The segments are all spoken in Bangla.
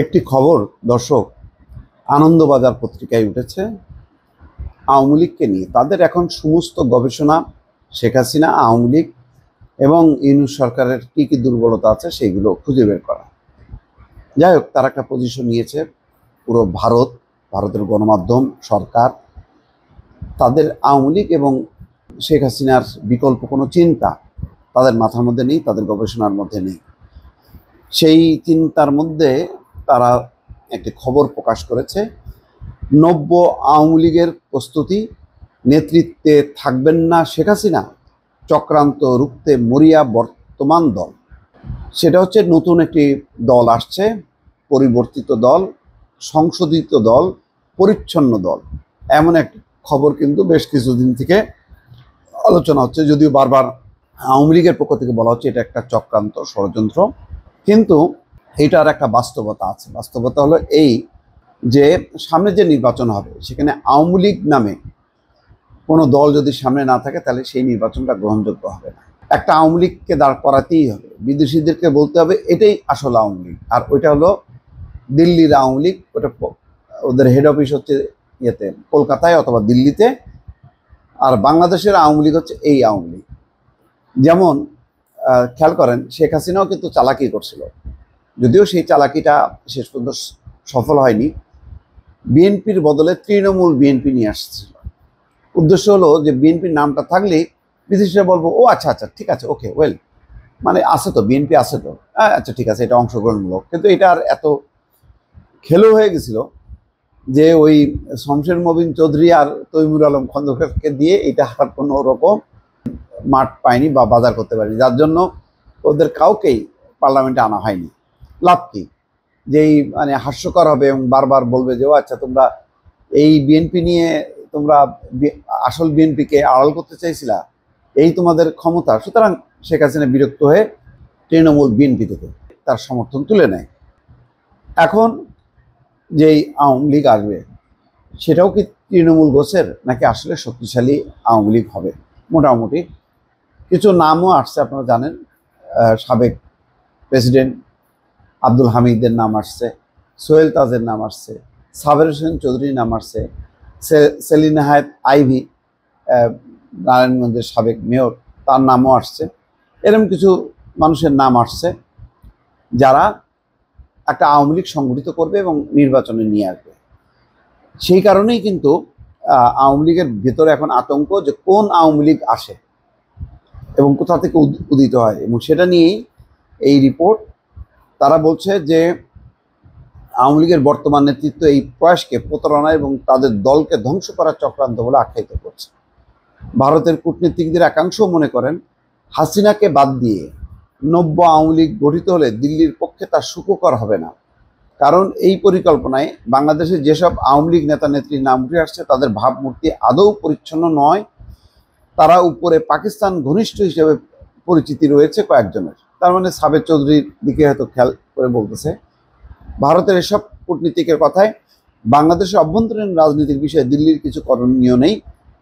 একটি খবর দর্শক আনন্দবাজার পত্রিকায় উঠেছে আওয়ামী লীগকে নিয়ে। তাদের এখন সমস্ত গবেষণা শেখ হাসিনা, আওয়ামী লীগ এবং ইউনূস সরকারের কি কি দুর্বলতা আছে সেইগুলো খুঁজে বের করা। যাই হোক, তারা একটা পজিশন নিয়েছে। পুরো ভারতের গণমাধ্যম, সরকার, তাদের আওয়ামী লীগ এবং শেখ হাসিনার বিকল্প কোনো চিন্তা তাদের মাথার মধ্যে নেই, তাদের গবেষণার মধ্যে নেই। সেই চিন্তার মধ্যে তারা একটি খবর প্রকাশ করেছে, নব্য আওয়ামী লীগের প্রস্তুতি, নেতৃত্বে থাকবেন না শেখ হাসিনা, চক্রান্ত রুখতে মরিয়া বর্তমান দল। সেটা হচ্ছে নতুন একটি দল আসছে, পরিবর্তিত দল, সংশোধিত দল, পরিচ্ছন্ন দল। এমন একটি খবর কিন্তু বেশ কিছুদিন থেকে আলোচনা হচ্ছে, যদিও বারবার আওয়ামী লীগের পক্ষ থেকে বলা হচ্ছে এটা একটা চক্রান্ত, ষড়যন্ত্র। কিন্তু এটার একটা বাস্তবতা আছে। বাস্তবতা হলো এই যে সামনে যে নির্বাচন হবে সেখানে আওয়ামী লীগ নামে কোনো দল যদি সামনে না থাকে তাহলে সেই নির্বাচনটা গ্রহণযোগ্য হবে না। একটা আওয়ামী লীগকে দাঁড় করাতেই হবে, বিদেশিদেরকে বলতে হবে এটাই আসল আওয়ামী লীগ। আর ওইটা হলো দিল্লির আওয়ামী লীগ, ওটা ওদের হেড অফিস হচ্ছে ইয়েতে কলকাতায় অথবা দিল্লিতে, আর বাংলাদেশের আওয়ামী লীগ হচ্ছে এই আওয়ামী লীগ। যেমন খেয়াল করেন, শেখ হাসিনাও কিন্তু চালাকি করছিল, যদিও সেই চালাকিটা শেষ পর্যন্ত সফল হয়নি। বিএনপির বদলে তৃণমূল বিএনপি নিয়ে আসছিল। উদ্দেশ্য হলো যে বিএনপির নামটা থাকলেই বিদেশিরা বলবো ও আচ্ছা আচ্ছা ঠিক আছে, ওকে ওয়েল, মানে আছে তো বিএনপি আছে তো, আচ্ছা ঠিক আছে, এটা অংশগ্রহণমূলক। কিন্তু এটা আর এত খেলো হয়ে গেছিল যে ওই শমশের মবিন চৌধুরী আর তৈমুর আলম খন্দকারকে দিয়ে এটা আর কোনো রকম মাঠ পায়নি বা বাজার করতে পারেনি, যার জন্য ওদের কাউকেই পার্লামেন্টে আনা হয়নি। লাভ কি? যেই মানে হাস্যকর হবে এবং বারবার বলবে যে ও আচ্ছা তোমরা এই বিএনপি নিয়ে তোমরা আসল বিএনপিকে আড়াল করতে চাইছিলা, এই তোমাদের ক্ষমতা। সুতরাং শেখ হাসিনা বিরক্ত হয়ে তৃণমূল বিএনপি থেকে তার সমর্থন তুলে নেয়। এখন যেই আওয়ামী লীগ আসবে সেটাও কি তৃণমূল গোছের, নাকি আসলে শক্তিশালী আওয়ামী লীগ হবে? মোটামুটি কিছু নামও আসছে, আপনারা জানেন। সাবেক প্রেসিডেন্ট আব্দুল হামিদের নাম আসছে, সোহেল তাজের নাম আসছে, সাবের হোসেন চৌধুরীর নাম আসছে, সেলিনা হায়াত আইভি, নারায়ণগঞ্জের সাবেক মেয়র, তার নামও আসছে। এরকম কিছু মানুষের নাম আসছে যারা একটা আওয়ামী লীগ সংগঠিত করবে এবং নির্বাচনে নিয়ে আসবে। সেই কারণেই কিন্তু আওয়ামী লীগের ভেতরে এখন আতঙ্ক যে কোন আওয়ামী লীগ আসে এবং কোথা থেকে উদিত হয়, এবং সেটা নিয়েই এই রিপোর্ট। তারা বলছে যে আওয়ামী লীগের বর্তমান নেতৃত্ব এই প্রয়াসকে প্রতারণা এবং তাদের দলকে ধ্বংস করার চক্রান্ত বলে আখ্যায়িত করছে। ভারতের কূটনীতিকদের একাংশ মনে করেন হাসিনাকে বাদ দিয়ে নব্য আওয়ামী লীগ গঠিত হলে দিল্লির পক্ষে তা সুখকর হবে না, কারণ এই পরিকল্পনায় বাংলাদেশে যেসব আওয়ামী লীগ নেতা নেত্রীর নাম উঠে আসছে তাদের ভাবমূর্তি আদৌ পরিচ্ছন্ন নয়। তারা উপরে পাকিস্তান ঘনিষ্ঠ হিসেবে পরিচিতি রয়েছে কয়েকজনের। তার মানে সাবের চৌধুরীর দিকে হয়তো খেয়াল করে বলতেছে। ভারতের এসব কূটনীতিকের কথায় বাংলাদেশের অভ্যন্তরীণ রাজনীতির বিষয়ে দিল্লির কিছু করণীয় নেই,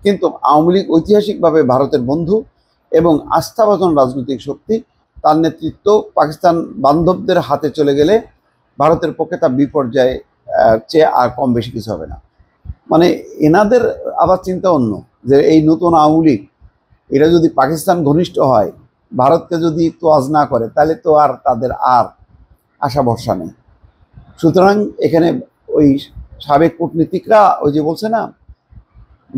কিন্তু আওয়ামী লীগ ঐতিহাসিকভাবে ভারতের বন্ধু এবং আস্থাভাজন রাজনৈতিক শক্তি। তার নেতৃত্ব পাকিস্তান বান্ধবদের হাতে চলে গেলে ভারতের পক্ষে তা বিপর্যয় চেয়ে আর কম বেশি কিছু হবে না। মানে এনাদের আবার চিন্তা অন্য, যে এই নতুন আওয়ামী লীগ এটা যদি পাকিস্তান ঘনিষ্ঠ হয়, ভারতকে যদি তোয়াজ না করে, তাহলে তো আর তাদের আর আশা ভরসা নেই। সুতরাং এখানে ওই সাবেক কূটনীতিকরা ওই যে বলছে না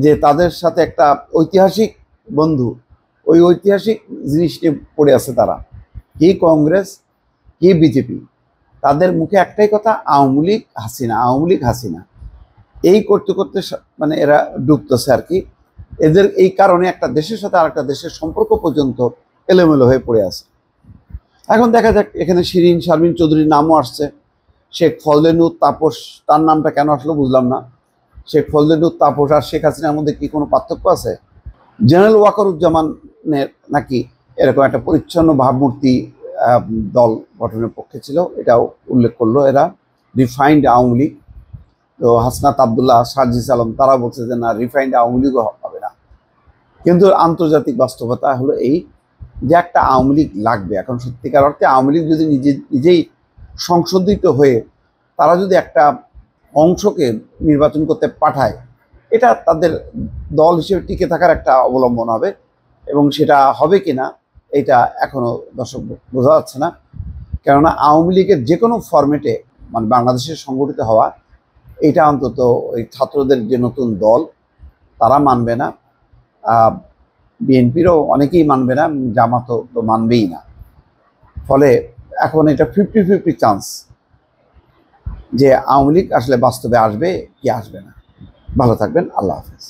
যে তাদের সাথে একটা ঐতিহাসিক বন্ধু, ওই ঐতিহাসিক জিনিস নিয়ে পড়ে আছে তারা। কি কংগ্রেস, কি বিজেপি, তাদের মুখে একটাই কথা, আওয়ামী লীগ হাসিনা, আওয়ামী লীগ হাসিনা। এই করতে করতে মানে এরা ডুবতেছে আর কি। এদের এই কারণে একটা দেশের সাথে আর একটা দেশের সম্পর্ক পর্যন্ত এলোমেলো হয়ে পড়ে আছে। এখন দেখা যাক, এখানে শিরিন শারমিন চৌধুরীর নামও আসছে। শেখ ফজলেনুর তাপস, তার নামটা কেন আসলো বুঝলাম না। শেখ ফজলেনুর তাপস আর শেখ হাসিনার মধ্যে কি কোনো পার্থক্য আছে? জেনারেল ওয়াকারুজ্জামানের নাকি এরকম একটা পরিচ্ছন্ন ভাবমূর্তি দল গঠনের পক্ষে ছিল, এটাও উল্লেখ করলো এরা। রিফাইন্ড আওয়ামী লীগ, তো হাসনাত আবদুল্লাহ, সার্জিস আলম, তারা বলছে যে না, রিফাইন্ড আওয়ামী লীগও হবে না। কিন্তু আন্তর্জাতিক বাস্তবতা হলো এই যে একটা আওয়ামী লীগ লাগবে। এখন সত্যিকার অর্থে আওয়ামী লীগ যদি নিজেই সংশোধিত হয়ে তারা যদি একটা অংশকে নির্বাচন করতে পাঠায়, এটা তাদের দল হিসেবে টিকে থাকার একটা অবলম্বন হবে, এবং সেটা হবে কিনা এটা এখনো দর্শক বোঝা যাচ্ছে না। কেননা আওয়ামী লীগের যে কোনো ফরম্যাটে মানে বাংলাদেশের সংগঠিত হওয়া, এটা অন্তত ওই ছাত্রদের যে নতুন দল তারা মানবে না, বিএনপিরও অনেকেই মানবে না, জামাতও তো মানবেই না। ফলে এখন এটা 50-50 চান্স যে আওয়ামী লীগ আসলে বাস্তবে আসবে কি আসবে না। ভালো থাকবেন, আল্লাহ হাফেজ।